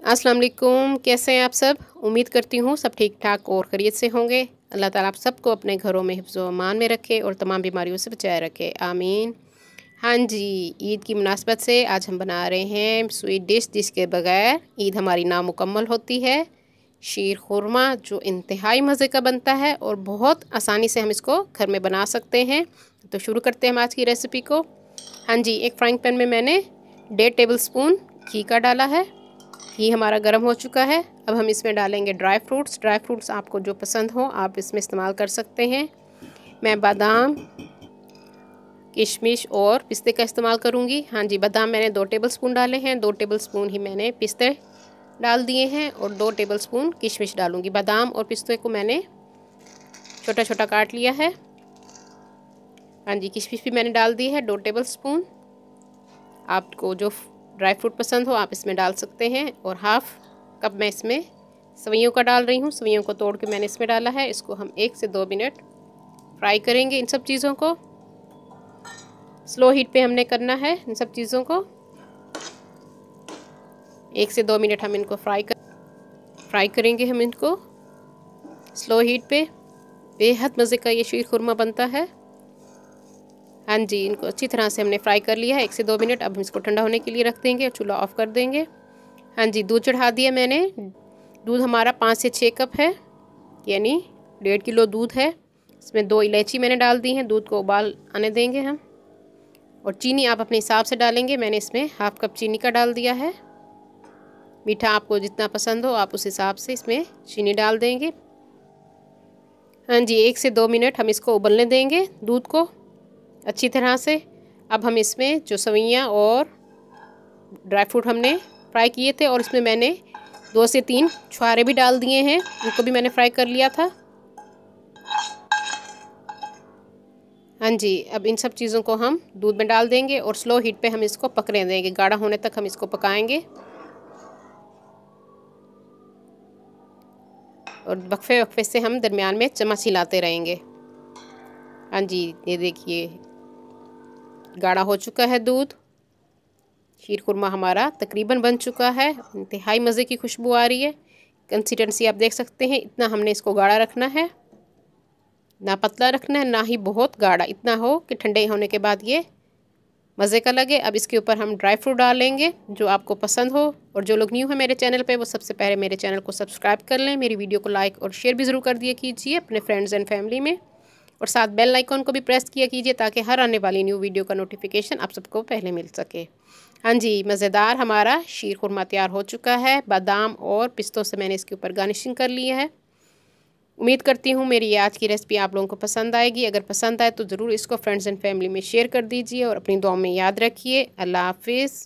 अस्सलाम वालेकुम, कैसे हैं आप सब। उम्मीद करती हूँ सब ठीक ठाक और खैरियत से होंगे। अल्लाह ताला आप सबको अपने घरों में हिफ्ज़ व अमान में रखे और तमाम बीमारियों से बचाए रखे, आमीन। हाँ जी, ईद की मुनासबत से आज हम बना रहे हैं स्वीट डिश जिसके बगैर ईद हमारी नामुकम्मल होती है। शीर खुरमा जो इंतहाई मज़े का बनता है और बहुत आसानी से हम इसको घर में बना सकते हैं। तो शुरू करते हैं हम आज की रेसिपी को। हाँ जी, एक फ्राइंग पैन में मैंने 1.5 टेबल स्पून घी का डाला है। घी हमारा गर्म हो चुका है। अब हम इसमें डालेंगे ड्राई फ्रूट्स आपको जो पसंद हो आप इसमें इस्तेमाल कर सकते हैं। मैं बादाम, किशमिश और पिस्ते का इस्तेमाल करूंगी। हाँ जी, बादाम मैंने 2 टेबल स्पून डाले हैं, 2 टेबल स्पून ही मैंने पिस्ते डाल दिए हैं और 2 टेबल स्पून किशमिश डालूंगी। बादाम और पिस्ते को मैंने छोटा छोटा काट लिया है। हाँ जी, किशमिश भी मैंने डाल दी है 2 टेबल स्पून। आपको जो ड्राई फ्रूट पसंद हो आप इसमें डाल सकते हैं। और हाफ़ कप मैं इसमें सवैयों का डाल रही हूँ। सवैयों को तोड़ के मैंने इसमें डाला है। इसको हम 1 से 2 मिनट फ्राई करेंगे। इन सब चीज़ों को स्लो हीट पे हमने करना है। इन सब चीज़ों को 1 से 2 मिनट हम इनको फ्राई करेंगे। हम इनको स्लो हीट पे। बेहद मज़े का ये शीर खुरमा बनता है। हाँ जी, इनको अच्छी तरह से हमने फ्राई कर लिया है 1 से 2 मिनट। अब हम इसको ठंडा होने के लिए रख देंगे और चूल्हा ऑफ कर देंगे। हाँ जी, दूध चढ़ा दिया मैंने। दूध हमारा 5 से 6 कप है, यानी 1.5 किलो दूध है। इसमें 2 इलायची मैंने डाल दी हैं। दूध को उबाल आने देंगे हम। और चीनी आप अपने हिसाब से डालेंगे। मैंने इसमें हाफ़ कप चीनी का डाल दिया है। मीठा आपको जितना पसंद हो आप उस हिसाब से इसमें चीनी डाल देंगे। हाँ जी, 1 से 2 मिनट हम इसको उबलने देंगे दूध को अच्छी तरह से। अब हम इसमें जो सवैयाँ और ड्राई फ्रूट हमने फ्राई किए थे और इसमें मैंने 2 से 3 छुहारे भी डाल दिए हैं, उनको भी मैंने फ्राई कर लिया था। हाँ जी, अब इन सब चीज़ों को हम दूध में डाल देंगे और स्लो हीट पे हम इसको पकने देंगे। गाढ़ा होने तक हम इसको पकाएंगे और वक्फे वक्फे से हम दरमियान में चम्मच हिलाते रहेंगे। हाँ जी, ये देखिए गाढ़ा हो चुका है दूध। शीर खुरमा हमारा तकरीबन बन चुका है। इंतहाई मज़े की खुशबू आ रही है। कंसिस्टेंसी आप देख सकते हैं। इतना हमने इसको गाढ़ा रखना है, ना पतला रखना है ना ही बहुत गाढ़ा। इतना हो कि ठंडे होने के बाद ये मज़े का लगे। अब इसके ऊपर हम ड्राई फ्रूट डालेंगे जो आपको पसंद हो। और जो लोग न्यू है मेरे चैनल पे वो सबसे पहले मेरे चैनल को सब्सक्राइब कर लें। मेरी वीडियो को लाइक और शेयर भी ज़रूर कर दिया कीजिए अपने फ्रेंड्स एंड फैमिली में। और साथ बेल आइकॉन को भी प्रेस किया कीजिए ताकि हर आने वाली न्यू वीडियो का नोटिफिकेशन आप सबको पहले मिल सके। हाँ जी, मज़ेदार हमारा शीर खुरमा तैयार हो चुका है। बादाम और पिस्तों से मैंने इसके ऊपर गार्निशिंग कर ली है। उम्मीद करती हूँ मेरी ये आज की रेसिपी आप लोगों को पसंद आएगी। अगर पसंद आए तो ज़रूर इसको फ्रेंड्स एंड फैमिली में शेयर कर दीजिए और अपनी दुआ में याद रखिए। अल्लाह हाफिज़।